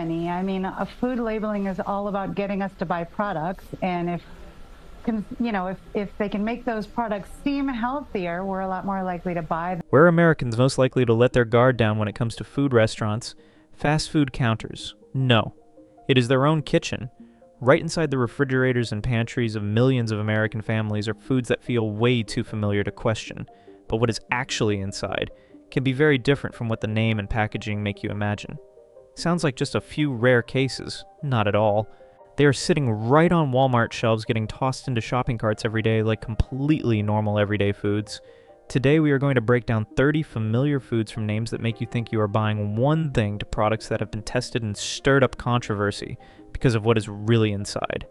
many. I mean, food labeling is all about getting us to buy products, and if they can make those products seem healthier, we're a lot more likely to buy them. Where are Americans most likely to let their guard down when it comes to food restaurants? Fast food counters. No. It is their own kitchen. Right inside the refrigerators and pantries of millions of American families are foods that feel way too familiar to question, but what is actually inside can be very different from what the name and packaging make you imagine. Sounds like just a few rare cases. Not at all. They are sitting right on Walmart shelves getting tossed into shopping carts every day like completely normal everyday foods. Today we are going to break down 30 familiar foods from names that make you think you are buying one thing to products that have been tested and stirred up controversy because of what is really inside.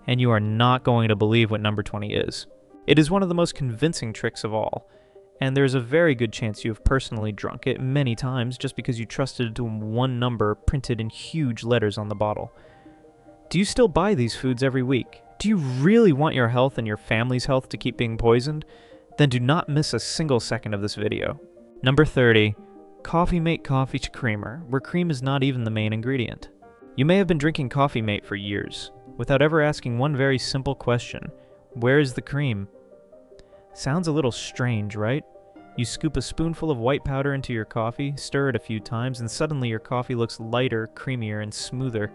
And you are not going to believe what number 20 is. It is one of the most convincing tricks of all, and there is a very good chance you have personally drunk it many times just because you trusted to one number printed in huge letters on the bottle. Do you still buy these foods every week? Do you really want your health and your family's health to keep being poisoned? Then do not miss a single second of this video. Number 30. Coffee Mate Coffee Creamer, where cream is not even the main ingredient. You may have been drinking Coffee Mate for years, without ever asking one very simple question. Where is the cream? Sounds a little strange, right? You scoop a spoonful of white powder into your coffee, stir it a few times, and suddenly your coffee looks lighter, creamier, and smoother.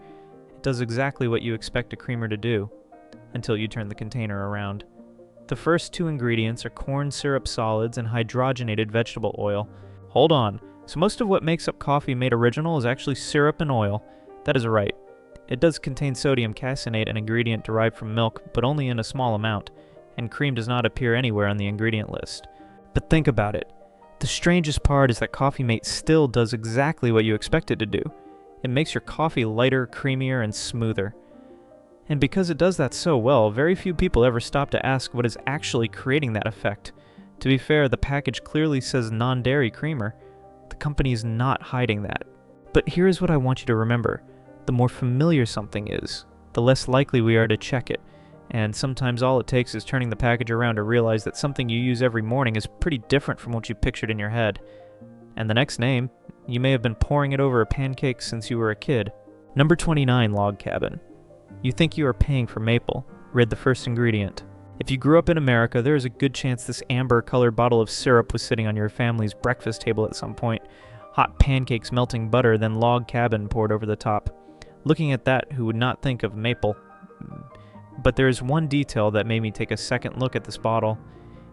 It does exactly what you expect a creamer to do, until you turn the container around. The first two ingredients are corn syrup solids and hydrogenated vegetable oil. Hold on, so most of what makes up Coffee Mate Original is actually syrup and oil. That is right. It does contain sodium caseinate, an ingredient derived from milk, but only in a small amount, and cream does not appear anywhere on the ingredient list. But think about it. The strangest part is that Coffee Mate still does exactly what you expect it to do. It makes your coffee lighter, creamier, and smoother. And because it does that so well, very few people ever stop to ask what is actually creating that effect. To be fair, the package clearly says non-dairy creamer. The company is not hiding that. But here is what I want you to remember. The more familiar something is, the less likely we are to check it. And sometimes all it takes is turning the package around to realize that something you use every morning is pretty different from what you pictured in your head. And the next name, you may have been pouring it over a pancake since you were a kid. Number 29, Log Cabin. You think you are paying for maple. Read the first ingredient. If you grew up in America, there is a good chance this amber-colored bottle of syrup was sitting on your family's breakfast table at some point. Hot pancakes melting butter, then Log Cabin poured over the top. Looking at that, who would not think of maple? But there is one detail that made me take a second look at this bottle.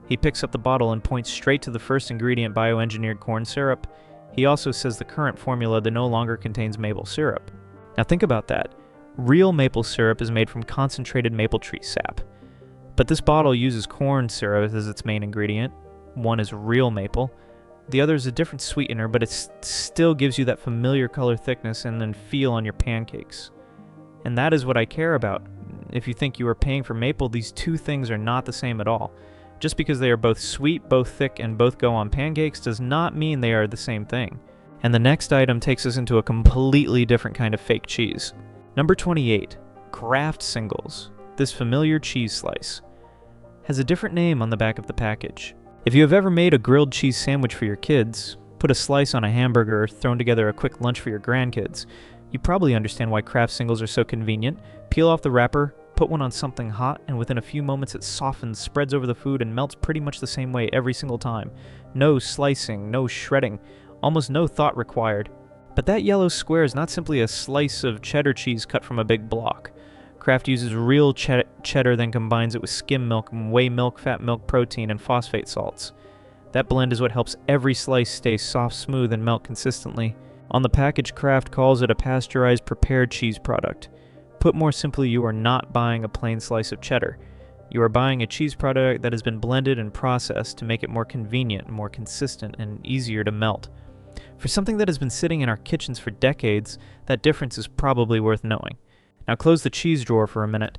He picks up the bottle and points straight to the first ingredient, bioengineered corn syrup. He also says the current formula that no longer contains maple syrup. Now think about that. Real maple syrup is made from concentrated maple tree sap. But this bottle uses corn syrup as its main ingredient. One is real maple. The other is a different sweetener, but it still gives you that familiar color thickness and then feel on your pancakes. And that is what I care about. If you think you are paying for maple, these two things are not the same at all. Just because they are both sweet, both thick, and both go on pancakes does not mean they are the same thing. And the next item takes us into a completely different kind of fake cheese. Number 28, Kraft Singles. This familiar cheese slice has a different name on the back of the package. If you have ever made a grilled cheese sandwich for your kids, put a slice on a hamburger, or thrown together a quick lunch for your grandkids, you probably understand why Kraft Singles are so convenient. Peel off the wrapper, put one on something hot, and within a few moments it softens, spreads over the food, and melts pretty much the same way every single time. No slicing, no shredding, almost no thought required. But that yellow square is not simply a slice of cheddar cheese cut from a big block. Kraft uses real cheddar, then combines it with skim milk, whey milk, fat milk, protein, and phosphate salts. That blend is what helps every slice stay soft, smooth, and melt consistently. On the package, Kraft calls it a pasteurized prepared cheese product. Put more simply, you are not buying a plain slice of cheddar. You are buying a cheese product that has been blended and processed to make it more convenient, more consistent, and easier to melt. For something that has been sitting in our kitchens for decades, that difference is probably worth knowing. Now close the cheese drawer for a minute.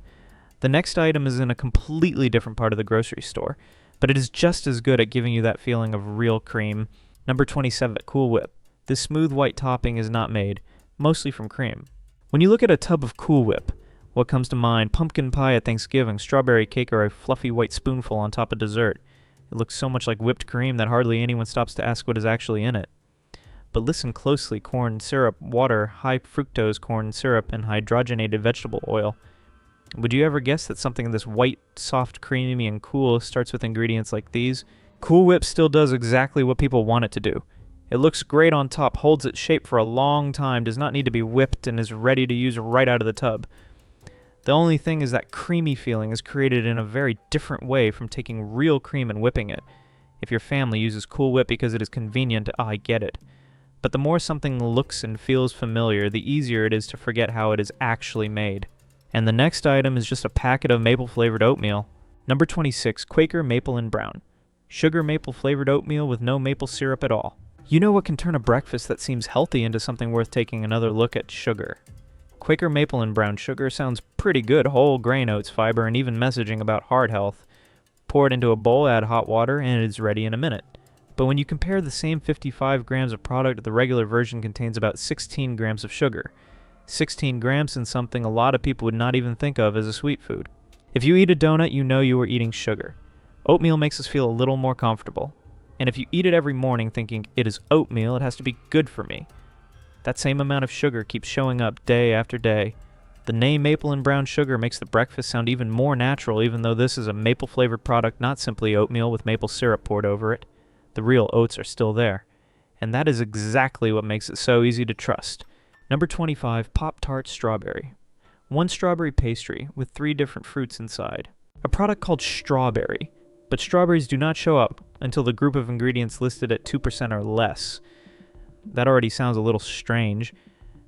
The next item is in a completely different part of the grocery store, but it is just as good at giving you that feeling of real cream. Number 27, Cool Whip. This smooth white topping is not made, mostly from cream. When you look at a tub of Cool Whip, what comes to mind? Pumpkin pie at Thanksgiving, strawberry cake, or a fluffy white spoonful on top of dessert. It looks so much like whipped cream that hardly anyone stops to ask what is actually in it. But listen closely: corn syrup, water, high fructose corn syrup, and hydrogenated vegetable oil. Would you ever guess that something this white, soft, creamy, and cool starts with ingredients like these? Cool Whip still does exactly what people want it to do. It looks great on top, holds its shape for a long time, does not need to be whipped, and is ready to use right out of the tub. The only thing is that creamy feeling is created in a very different way from taking real cream and whipping it. If your family uses Cool Whip because it is convenient, I get it. But the more something looks and feels familiar, the easier it is to forget how it is actually made. And the next item is just a packet of maple-flavored oatmeal. Number 26, Quaker Maple and Brown. Sugar maple-flavored oatmeal with no maple syrup at all. You know what can turn a breakfast that seems healthy into something worth taking another look at? Sugar. Quaker Maple and Brown sugar sounds pretty good: whole grain oats, fiber, and even messaging about heart health. Pour it into a bowl, add hot water, and it is ready in a minute. But when you compare the same 55 grams of product, the regular version contains about 16 grams of sugar. 16 grams in something a lot of people would not even think of as a sweet food. If you eat a donut, you know you are eating sugar. Oatmeal makes us feel a little more comfortable. And if you eat it every morning thinking it is oatmeal, it has to be good for me. That same amount of sugar keeps showing up day after day. The name Maple and Brown Sugar makes the breakfast sound even more natural, even though this is a maple-flavored product, not simply oatmeal with maple syrup poured over it. The real oats are still there. And that is exactly what makes it so easy to trust. Number 25, Pop-Tarts Strawberry. One strawberry pastry with 3 different fruits inside. A product called Strawberry. But strawberries do not show up until the group of ingredients listed at 2% or less. That already sounds a little strange.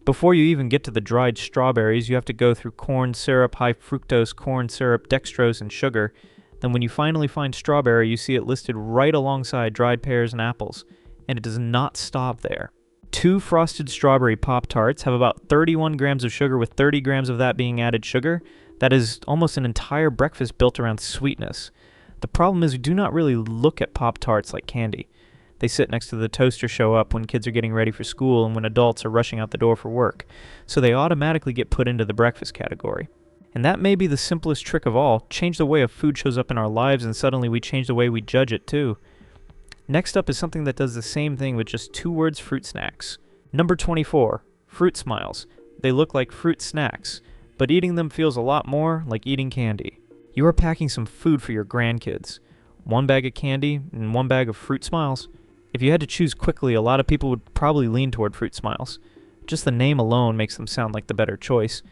Before you even get to the dried strawberries, you have to go through corn syrup, high fructose corn syrup, dextrose, and sugar. Then when you finally find strawberry, you see it listed right alongside dried pears and apples. And it does not stop there. 2 frosted strawberry Pop-Tarts have about 31 grams of sugar, with 30 grams of that being added sugar. That is almost an entire breakfast built around sweetness. The problem is we do not really look at Pop-Tarts like candy. They sit next to the toaster show up when kids are getting ready for school and when adults are rushing out the door for work, so they automatically get put into the breakfast category. And that may be the simplest trick of all: change the way a food shows up in our lives and suddenly we change the way we judge it too. Next up is something that does the same thing with just 2 words: fruit snacks. Number 24, Fruit Smiles. They look like fruit snacks, but eating them feels a lot more like eating candy. You are packing some food for your grandkids. 1 bag of candy and 1 bag of Fruit Smiles. If you had to choose quickly, a lot of people would probably lean toward Fruit Smiles. Just the name alone makes them sound like the better choice.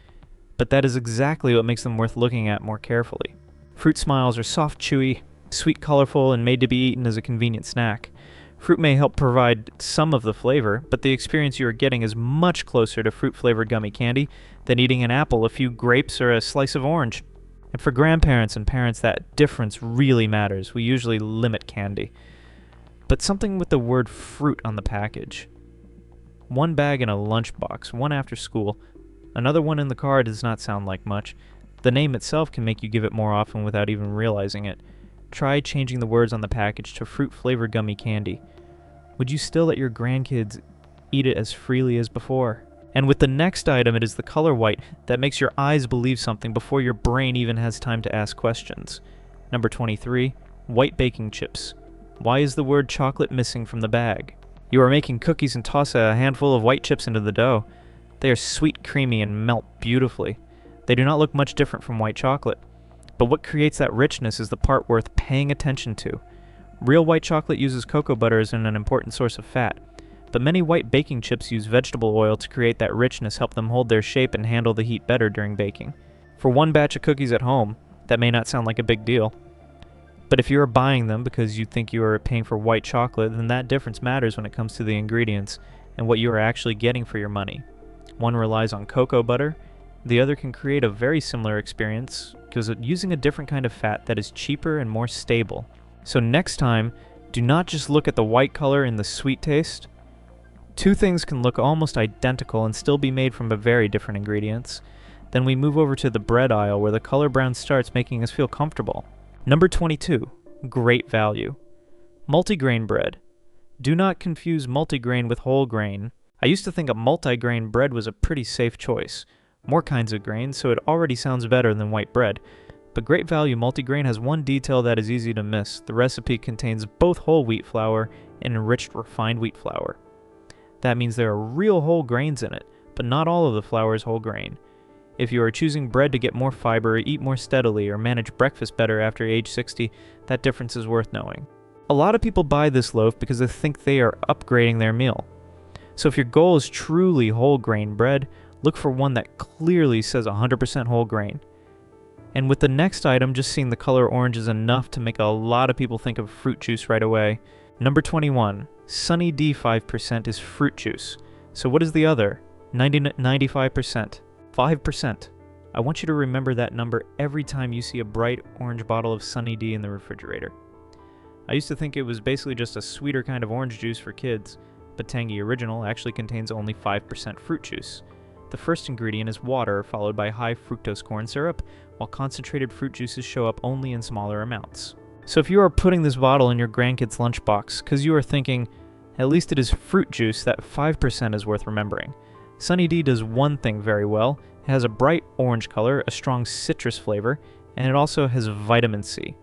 But that is exactly what makes them worth looking at more carefully. Fruit Smiles are soft, chewy, sweet, colorful, and made to be eaten as a convenient snack. Fruit may help provide some of the flavor, but the experience you are getting is much closer to fruit-flavored gummy candy than eating an apple, a few grapes, or a slice of orange. And for grandparents and parents, that difference really matters. We usually limit candy. But something with the word fruit on the package. 1 bag in a lunchbox, 1 after school. Another 1 in the car does not sound like much. The name itself can make you give it more often without even realizing it. Try changing the words on the package to fruit-flavored gummy candy. Would you still let your grandkids eat it as freely as before? And with the next item, it is the color white that makes your eyes believe something before your brain even has time to ask questions. Number 23, White Baking Chips. Why is the word chocolate missing from the bag? You are making cookies and toss a handful of white chips into the dough. They are sweet, creamy, and melt beautifully. They do not look much different from white chocolate. But what creates that richness is the part worth paying attention to. Real white chocolate uses cocoa butter as an important source of fat, but many white baking chips use vegetable oil to create that richness, help them hold their shape and handle the heat better during baking. For 1 batch of cookies at home, that may not sound like a big deal. But if you are buying them because you think you are paying for white chocolate, then that difference matters when it comes to the ingredients and what you are actually getting for your money. One relies on cocoa butter, the other can create a very similar experience because it's using a different kind of fat that is cheaper and more stable. So next time, do not just look at the white color and the sweet taste. 2 things can look almost identical and still be made from very different ingredients. Then we move over to the bread aisle where the color brown starts making us feel comfortable. Number 22, Great Value. Multigrain bread. Do not confuse multigrain with whole grain. I used to think a multigrain bread was a pretty safe choice. More kinds of grains, so it already sounds better than white bread. But Great Value multigrain has one detail that is easy to miss. The recipe contains both whole wheat flour and enriched refined wheat flour. That means there are real whole grains in it, but not all of the flour is whole grain. If you are choosing bread to get more fiber, eat more steadily, or manage breakfast better after age 60, that difference is worth knowing. A lot of people buy this loaf because they think they are upgrading their meal. So if your goal is truly whole grain bread, look for one that clearly says 100% whole grain. And with the next item, just seeing the color orange is enough to make a lot of people think of fruit juice right away. Number 21, Sunny D 5% is fruit juice. So what is the other? 95%. 5%. I want you to remember that number every time you see a bright orange bottle of Sunny D in the refrigerator. I used to think it was basically just a sweeter kind of orange juice for kids, but Tangy Original actually contains only 5% fruit juice. The first ingredient is water, followed by high fructose corn syrup, while concentrated fruit juices show up only in smaller amounts. So if you are putting this bottle in your grandkid's lunchbox because you are thinking, at least it is fruit juice, that 5% is worth remembering. Sunny D does one thing very well. It has a bright orange color, a strong citrus flavor, and it also has vitamin C.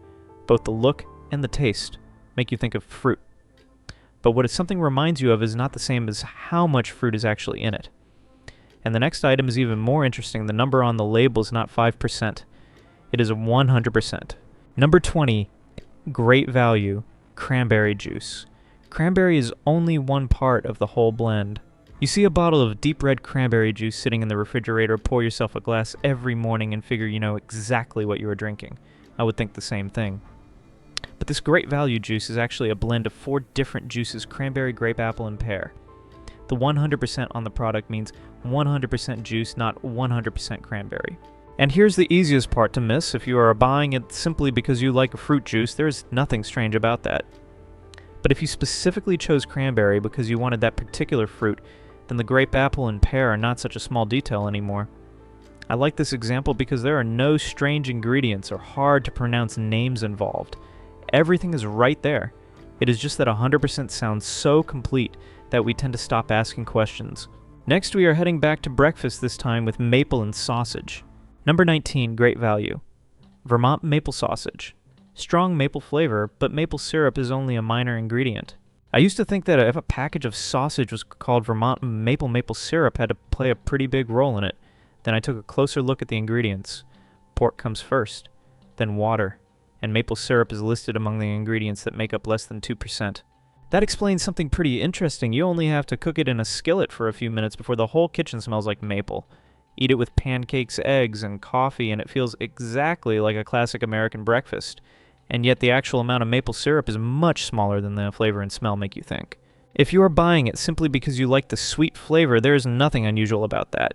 Both the look and the taste make you think of fruit. But what something reminds you of is not the same as how much fruit is actually in it. And the next item is even more interesting. The number on the label is not 5%. It is 100%. Number 20, great value, cranberry juice. Cranberry is only one part of the whole blend. You see a bottle of deep red cranberry juice sitting in the refrigerator, pour yourself a glass every morning and figure you know exactly what you are drinking. I would think the same thing. But this great value juice is actually a blend of 4 different juices: cranberry, grape, apple, and pear. The 100% on the product means 100% juice, not 100% cranberry. And here's the easiest part to miss. If you are buying it simply because you like a fruit juice, there's nothing strange about that. But if you specifically chose cranberry because you wanted that particular fruit, then the grape, apple, and pear are not such a small detail anymore. I like this example because there are no strange ingredients or hard to pronounce names involved. Everything is right there. It is just that 100% sounds so complete that we tend to stop asking questions. Next, we are heading back to breakfast, this time with maple and sausage. Number 19, great value. Vermont maple sausage. Strong maple flavor, but maple syrup is only a minor ingredient. I used to think that if a package of sausage was called Vermont maple syrup had to play a pretty big role in it. Then I took a closer look at the ingredients. Pork comes first, then water, and maple syrup is listed among the ingredients that make up less than 2%. That explains something pretty interesting. You only have to cook it in a skillet for a few minutes before the whole kitchen smells like maple. Eat it with pancakes, eggs, and coffee, and it feels exactly like a classic American breakfast. And yet the actual amount of maple syrup is much smaller than the flavor and smell make you think. If you are buying it simply because you like the sweet flavor, there is nothing unusual about that.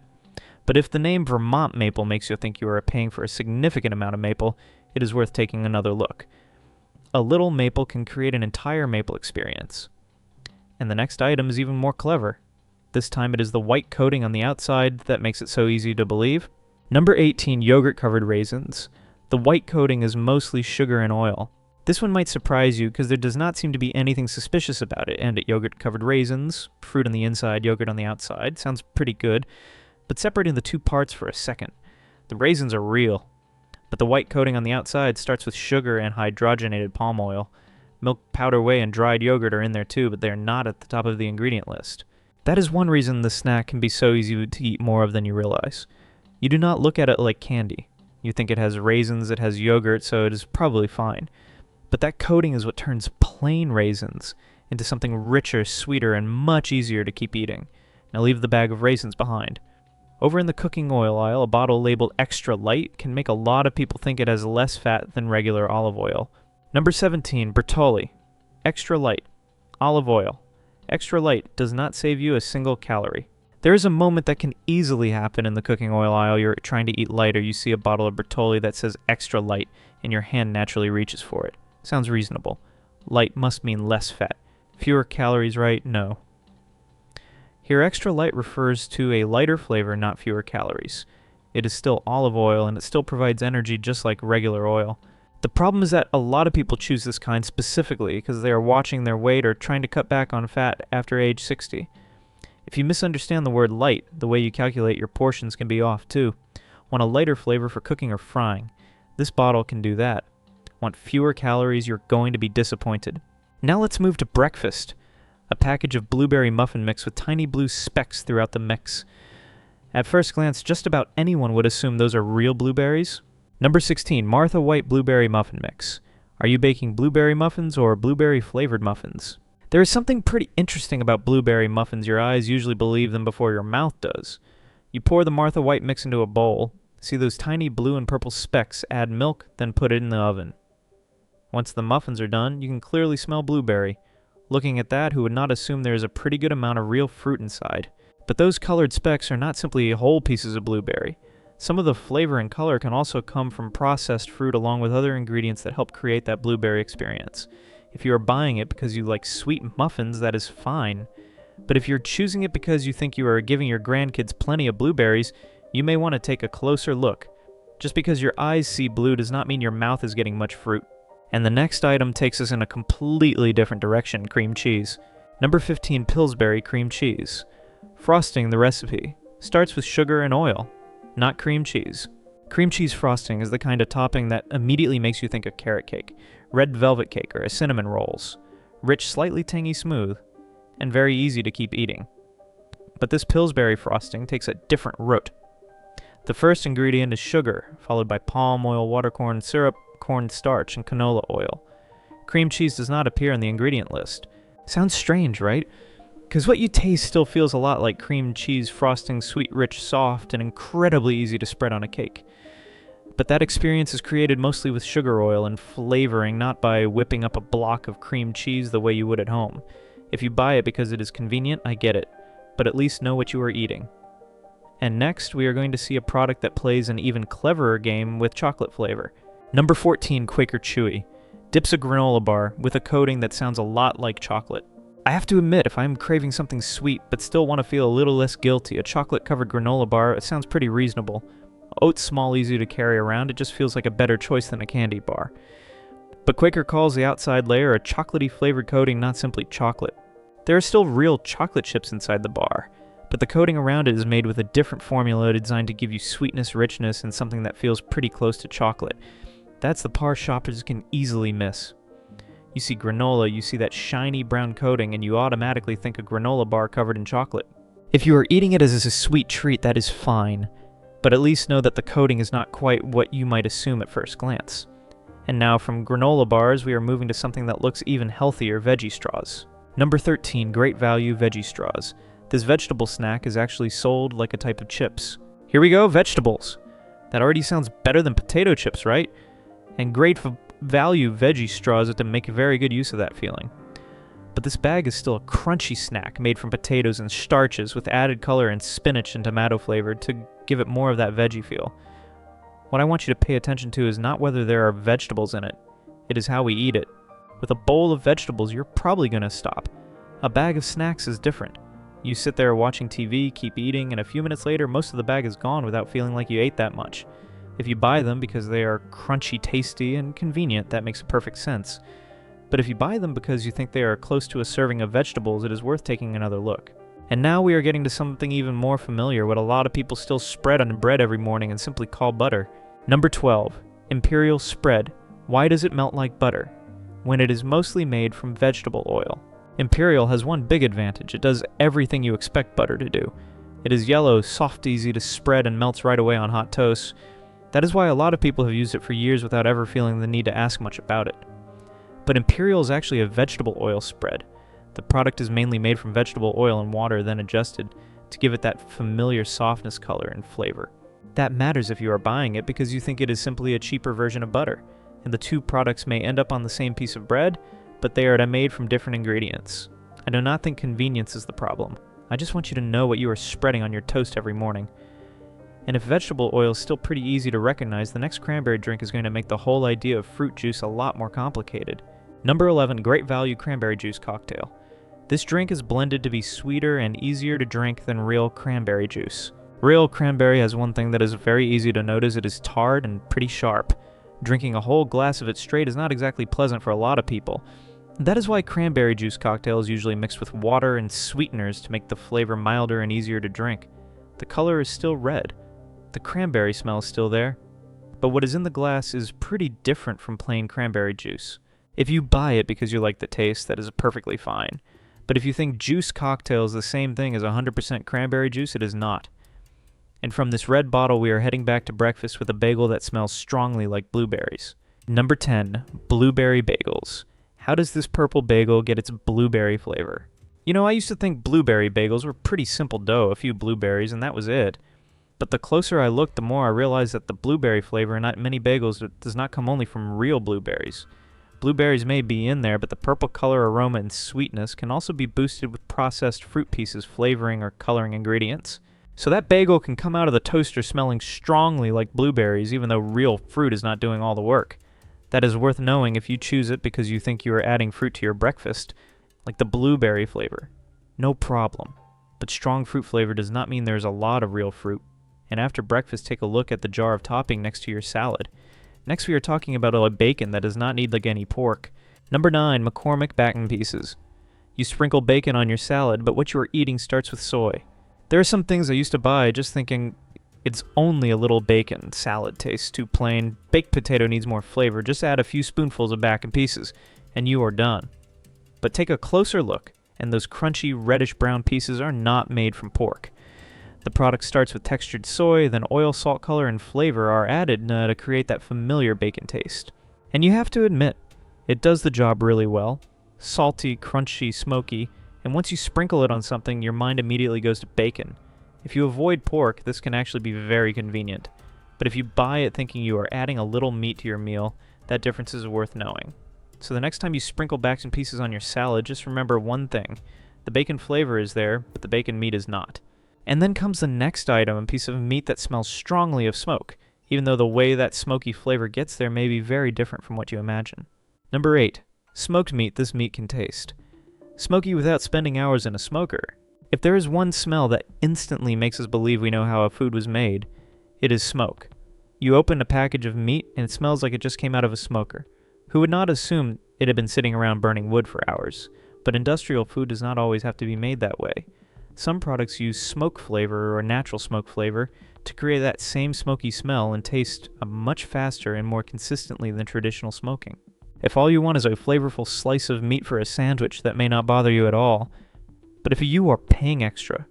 But if the name Vermont maple makes you think you are paying for a significant amount of maple, it is worth taking another look. A little maple can create an entire maple experience. And the next item is even more clever. This time it is the white coating on the outside that makes it so easy to believe. Number 18, yogurt-covered raisins. The white coating is mostly sugar and oil. This one might surprise you because there does not seem to be anything suspicious about it. And yogurt-covered raisins, fruit on the inside, yogurt on the outside, sounds pretty good. But separating the two parts for a second. The raisins are real, but the white coating on the outside starts with sugar and hydrogenated palm oil. Milk powder whey and dried yogurt are in there too, but they are not at the top of the ingredient list. That is one reason the snack can be so easy to eat more of than you realize. You do not look at it like candy. You think it has raisins, it has yogurt, so it is probably fine. But that coating is what turns plain raisins into something richer, sweeter, and much easier to keep eating. Now leave the bag of raisins behind. Over in the cooking oil aisle, a bottle labeled extra light can make a lot of people think it has less fat than regular olive oil. Number 17, Bertolli. Extra light. Olive oil. Extra light does not save you a single calorie. There is a moment that can easily happen in the cooking oil aisle. You're trying to eat light, or you see a bottle of Bertolli that says extra light, and your hand naturally reaches for it. Sounds reasonable. Light must mean less fat. Fewer calories, right? No. Here, extra light refers to a lighter flavor, not fewer calories. It is still olive oil, and it still provides energy just like regular oil. The problem is that a lot of people choose this kind specifically because they are watching their weight or trying to cut back on fat after age 60. If you misunderstand the word light, the way you calculate your portions can be off too. Want a lighter flavor for cooking or frying? This bottle can do that. Want fewer calories? You're going to be disappointed. Now let's move to breakfast. A package of blueberry muffin mix with tiny blue specks throughout the mix. At first glance, just about anyone would assume those are real blueberries. Number 16, Martha White Blueberry Muffin Mix. Are you baking blueberry muffins or blueberry-flavored muffins? There is something pretty interesting about blueberry muffins. Your eyes usually believe them before your mouth does. You pour the Martha White mix into a bowl, see those tiny blue and purple specks, add milk, then put it in the oven. Once the muffins are done, you can clearly smell blueberry. Looking at that, who would not assume there is a pretty good amount of real fruit inside? But those colored specks are not simply whole pieces of blueberry. Some of the flavor and color can also come from processed fruit along with other ingredients that help create that blueberry experience. If you are buying it because you like sweet muffins, that is fine. But if you're choosing it because you think you are giving your grandkids plenty of blueberries, you may want to take a closer look. Just because your eyes see blue does not mean your mouth is getting much fruit. And the next item takes us in a completely different direction, cream cheese. Number 15, Pillsbury cream cheese. Frosting the recipe starts with sugar and oil, not cream cheese. Cream cheese frosting is the kind of topping that immediately makes you think of carrot cake, red velvet cake, or cinnamon rolls. Rich, slightly tangy smooth, and very easy to keep eating. But this Pillsbury frosting takes a different route. The first ingredient is sugar, followed by palm oil, watercorn syrup, cornstarch, and canola oil. Cream cheese does not appear in the ingredient list. Sounds strange, right? Because what you taste still feels a lot like cream cheese frosting, sweet, rich, soft, and incredibly easy to spread on a cake. But that experience is created mostly with sugar oil and flavoring, not by whipping up a block of cream cheese the way you would at home. If you buy it because it is convenient, I get it, but at least know what you are eating. And next, we are going to see a product that plays an even cleverer game with chocolate flavor. Number 14, Quaker Chewy. Dips a granola bar with a coating that sounds a lot like chocolate. I have to admit, if I'm craving something sweet but still want to feel a little less guilty, a chocolate-covered granola bar sounds pretty reasonable. Oats small, easy to carry around, it just feels like a better choice than a candy bar. But Quaker calls the outside layer a chocolatey flavored coating, not simply chocolate. There are still real chocolate chips inside the bar, but the coating around it is made with a different formula designed to give you sweetness, richness, and something that feels pretty close to chocolate. That's the part shoppers can easily miss. You see granola, you see that shiny brown coating, and you automatically think a granola bar covered in chocolate. If you are eating it as a sweet treat, that is fine, but at least know that the coating is not quite what you might assume at first glance. And now from granola bars, we are moving to something that looks even healthier, veggie straws. Number 13, Great Value Veggie Straws. This vegetable snack is actually sold like a type of chips. Here we go, vegetables. That already sounds better than potato chips, right? And Great Value Veggie Straws to make very good use of that feeling. But this bag is still a crunchy snack made from potatoes and starches with added color and spinach and tomato flavor to give it more of that veggie feel. What I want you to pay attention to is not whether there are vegetables in it, it is how we eat it. With a bowl of vegetables, you're probably going to stop. A bag of snacks is different. You sit there watching TV, keep eating, and a few minutes later, most of the bag is gone without feeling like you ate that much. If you buy them because they are crunchy, tasty, and convenient, that makes perfect sense. But if you buy them because you think they are close to a serving of vegetables, it is worth taking another look. And now we are getting to something even more familiar, what a lot of people still spread on bread every morning and simply call butter. Number 12, Imperial Spread. Why does it melt like butter? When it is mostly made from vegetable oil. Imperial has one big advantage. It does everything you expect butter to do. It is yellow, soft, easy to spread, and melts right away on hot toast. That is why a lot of people have used it for years without ever feeling the need to ask much about it. But Imperial is actually a vegetable oil spread. The product is mainly made from vegetable oil and water, then adjusted to give it that familiar softness, color, and flavor. That matters if you are buying it because you think it is simply a cheaper version of butter, and the two products may end up on the same piece of bread, but they are made from different ingredients. I do not think convenience is the problem. I just want you to know what you are spreading on your toast every morning. And if vegetable oil is still pretty easy to recognize, the next cranberry drink is going to make the whole idea of fruit juice a lot more complicated. Number 11, Great Value Cranberry Juice Cocktail. This drink is blended to be sweeter and easier to drink than real cranberry juice. Real cranberry has one thing that is very easy to notice: it is tart and pretty sharp. Drinking a whole glass of it straight is not exactly pleasant for a lot of people. That is why cranberry juice cocktail is usually mixed with water and sweeteners to make the flavor milder and easier to drink. The color is still red. The cranberry smell is still there. But what is in the glass is pretty different from plain cranberry juice. If you buy it because you like the taste, that is perfectly fine. But if you think juice cocktail is the same thing as 100% cranberry juice, it is not. And from this red bottle, we are heading back to breakfast with a bagel that smells strongly like blueberries. Number 10, Blueberry Bagels. How does this purple bagel get its blueberry flavor? You know, I used to think blueberry bagels were pretty simple dough, a few blueberries, and that was it. But the closer I looked, the more I realized that the blueberry flavor in many bagels does not come only from real blueberries. Blueberries may be in there, but the purple color, aroma, and sweetness can also be boosted with processed fruit pieces, flavoring, or coloring ingredients. So that bagel can come out of the toaster smelling strongly like blueberries, even though real fruit is not doing all the work. That is worth knowing if you choose it because you think you are adding fruit to your breakfast, like the blueberry flavor. No problem. But strong fruit flavor does not mean there's a lot of real fruit. And after breakfast, take a look at the jar of topping next to your salad. Next, we are talking about a bacon that does not need like any pork. Number 9, McCormick Bac'n pieces. You sprinkle bacon on your salad, but what you are eating starts with soy. There are some things I used to buy just thinking it's only a little bacon. Salad tastes too plain. Baked potato needs more flavor. Just add a few spoonfuls of Bac'n pieces, and you are done. But take a closer look, and those crunchy reddish-brown pieces are not made from pork. The product starts with textured soy, then oil, salt, color, and flavor are added to create that familiar bacon taste. And you have to admit, it does the job really well. Salty, crunchy, smoky, and once you sprinkle it on something, your mind immediately goes to bacon. If you avoid pork, this can actually be very convenient. But if you buy it thinking you are adding a little meat to your meal, that difference is worth knowing. So the next time you sprinkle Bac'n pieces on your salad, just remember one thing. The bacon flavor is there, but the bacon meat is not. And then comes the next item, a piece of meat that smells strongly of smoke, even though the way that smoky flavor gets there may be very different from what you imagine. Number 8. Smoked meat this meat can taste. Smoky without spending hours in a smoker. If there is one smell that instantly makes us believe we know how a food was made, it is smoke. You open a package of meat and it smells like it just came out of a smoker. Who would not assume it had been sitting around burning wood for hours? But industrial food does not always have to be made that way. Some products use smoke flavor or natural smoke flavor to create that same smoky smell and taste much faster and more consistently than traditional smoking. If all you want is a flavorful slice of meat for a sandwich, that may not bother you at all. But if you are paying extra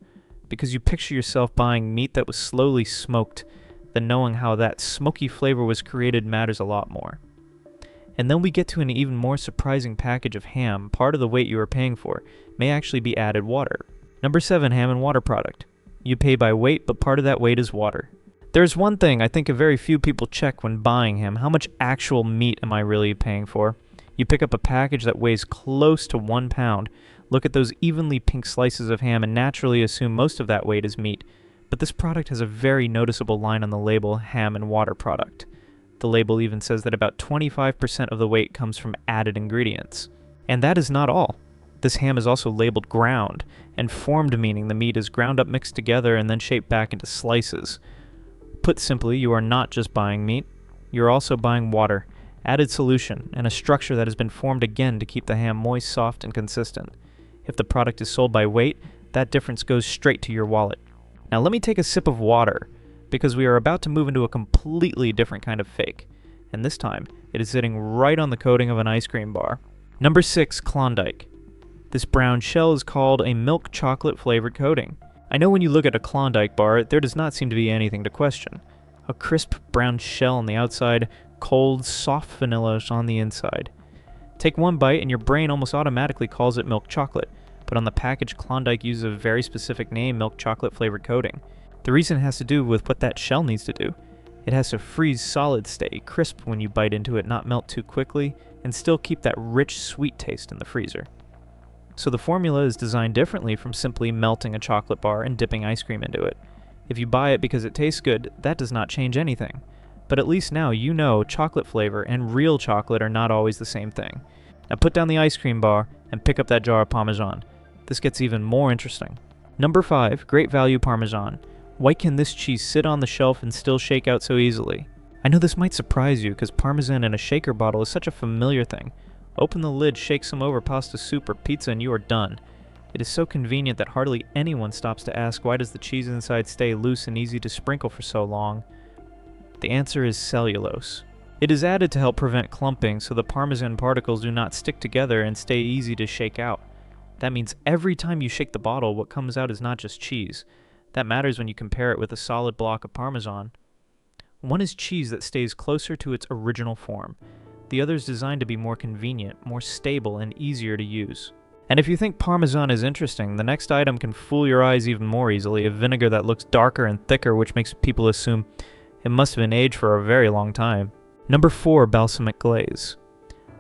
because you picture yourself buying meat that was slowly smoked, then knowing how that smoky flavor was created matters a lot more. And then we get to an even more surprising package of ham. Part of the weight you are paying for may actually be added water. Number 7, ham and water product. You pay by weight, but part of that weight is water. There's one thing I think a very few people check when buying ham. How much actual meat am I really paying for? You pick up a package that weighs close to 1 pound, look at those evenly pink slices of ham, and naturally assume most of that weight is meat. But this product has a very noticeable line on the label, ham and water product. The label even says that about 25% of the weight comes from added ingredients. And that is not all. This ham is also labeled ground, and formed meaning the meat is ground up mixed together and then shaped back into slices. Put simply, you are not just buying meat, you're also buying water, added solution, and a structure that has been formed again to keep the ham moist, soft, and consistent. If the product is sold by weight, that difference goes straight to your wallet. Now let me take a sip of water, because we are about to move into a completely different kind of fake, and this time, it is sitting right on the coating of an ice cream bar. Number 6, Klondike. This brown shell is called a milk chocolate flavored coating. I know when you look at a Klondike bar, there does not seem to be anything to question. A crisp brown shell on the outside, cold, soft vanilla on the inside. Take one bite and your brain almost automatically calls it milk chocolate, but on the package Klondike uses a very specific name, milk chocolate flavored coating. The reason has to do with what that shell needs to do. It has to freeze solid, stay crisp when you bite into it, not melt too quickly, and still keep that rich, sweet taste in the freezer. So the formula is designed differently from simply melting a chocolate bar and dipping ice cream into it. If you buy it because it tastes good, that does not change anything. But at least now you know chocolate flavor and real chocolate are not always the same thing. Now put down the ice cream bar and pick up that jar of Parmesan. This gets even more interesting. Number 5, Great Value Parmesan. Why can this cheese sit on the shelf and still shake out so easily? I know this might surprise you because Parmesan in a shaker bottle is such a familiar thing. Open the lid, shake some over pasta soup or pizza, and you are done. It is so convenient that hardly anyone stops to ask why does the cheese inside stay loose and easy to sprinkle for so long. The answer is cellulose. It is added to help prevent clumping so the Parmesan particles do not stick together and stay easy to shake out. That means every time you shake the bottle, what comes out is not just cheese. That matters when you compare it with a solid block of Parmesan. One is cheese that stays closer to its original form. The other is designed to be more convenient, more stable, and easier to use. And if you think Parmesan is interesting, the next item can fool your eyes even more easily, a vinegar that looks darker and thicker, which makes people assume it must have been aged for a very long time. Number 4, Balsamic Glaze.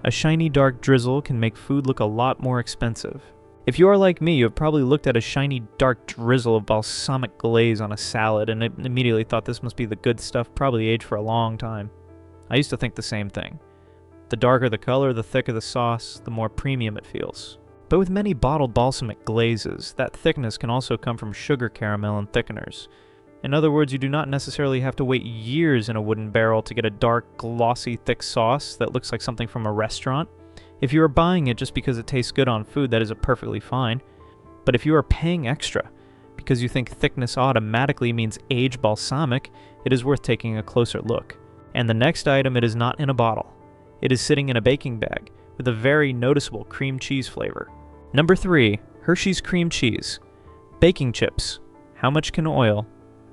A shiny dark drizzle can make food look a lot more expensive. If you are like me, you have probably looked at a shiny dark drizzle of balsamic glaze on a salad and immediately thought this must be the good stuff, probably aged for a long time. I used to think the same thing. The darker the color, the thicker the sauce, the more premium it feels. But with many bottled balsamic glazes, that thickness can also come from sugar caramel and thickeners. In other words, you do not necessarily have to wait years in a wooden barrel to get a dark, glossy, thick sauce that looks like something from a restaurant. If you are buying it just because it tastes good on food, that is perfectly fine. But if you are paying extra because you think thickness automatically means aged balsamic, it is worth taking a closer look. And the next item, it is not in a bottle. It is sitting in a baking bag with a very noticeable cream cheese flavor. Number 3, Hershey's cream cheese. Baking chips. How much can oil?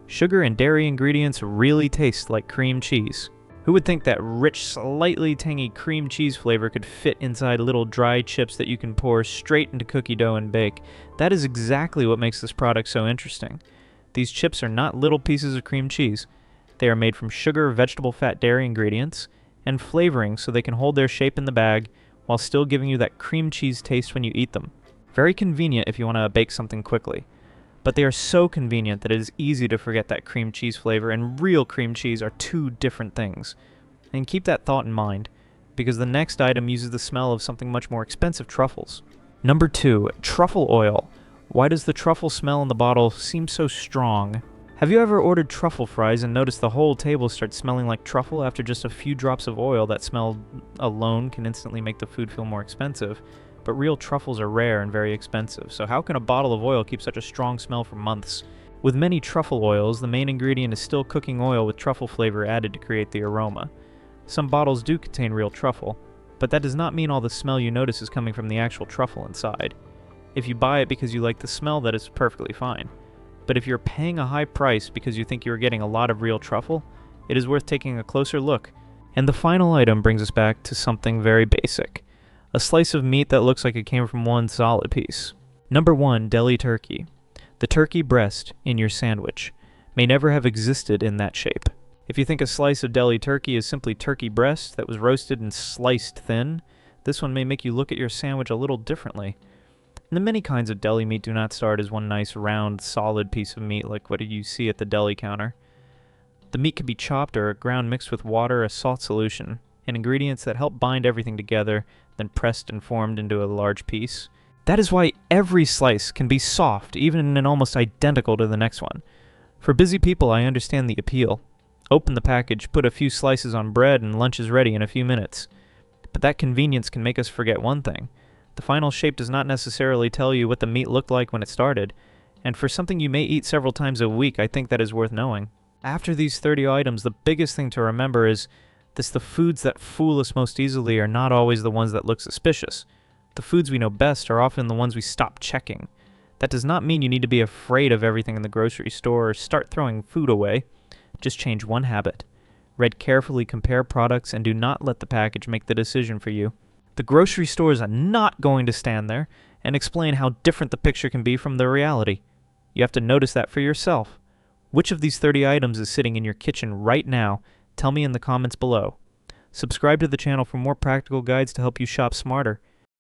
Sugar and dairy ingredients really taste like cream cheese. Who would think that rich, slightly tangy cream cheese flavor could fit inside little dry chips that you can pour straight into cookie dough and bake? That is exactly what makes this product so interesting. These chips are not little pieces of cream cheese. They are made from sugar, vegetable fat, dairy ingredients, and flavoring so they can hold their shape in the bag while still giving you that cream cheese taste when you eat them. Very convenient if you want to bake something quickly. But they are so convenient that it is easy to forget that cream cheese flavor and real cream cheese are two different things. And keep that thought in mind, because the next item uses the smell of something much more expensive, truffles. Number 2, truffle oil. Why does the truffle smell in the bottle seem so strong? Have you ever ordered truffle fries and noticed the whole table starts smelling like truffle after just a few drops of oil? That smell alone can instantly make the food feel more expensive. But real truffles are rare and very expensive, so how can a bottle of oil keep such a strong smell for months? With many truffle oils, the main ingredient is still cooking oil with truffle flavor added to create the aroma. Some bottles do contain real truffle, but that does not mean all the smell you notice is coming from the actual truffle inside. If you buy it because you like the smell, that is perfectly fine. But if you're paying a high price because you think you're getting a lot of real truffle, it is worth taking a closer look. And the final item brings us back to something very basic. A slice of meat that looks like it came from one solid piece. Number 1, Deli Turkey. The turkey breast in your sandwich may never have existed in that shape. If you think a slice of deli turkey is simply turkey breast that was roasted and sliced thin, this one may make you look at your sandwich a little differently. And the many kinds of deli meat do not start as one nice round solid piece of meat like what you see at the deli counter. The meat can be chopped or ground mixed with water, a salt solution, and ingredients that help bind everything together, then pressed and formed into a large piece. That is why every slice can be soft, even and almost identical to the next one. For busy people, I understand the appeal. Open the package, put a few slices on bread, and lunch is ready in a few minutes. But that convenience can make us forget one thing. The final shape does not necessarily tell you what the meat looked like when it started, and for something you may eat several times a week, I think that is worth knowing. After these 30 items, the biggest thing to remember is the foods that fool us most easily are not always the ones that look suspicious. The foods we know best are often the ones we stop checking. That does not mean you need to be afraid of everything in the grocery store or start throwing food away. Just change one habit. Read carefully, compare products, and do not let the package make the decision for you. The grocery store is not going to stand there and explain how different the picture can be from the reality. You have to notice that for yourself. Which of these 30 items is sitting in your kitchen right now? Tell me in the comments below. Subscribe to the channel for more practical guides to help you shop smarter.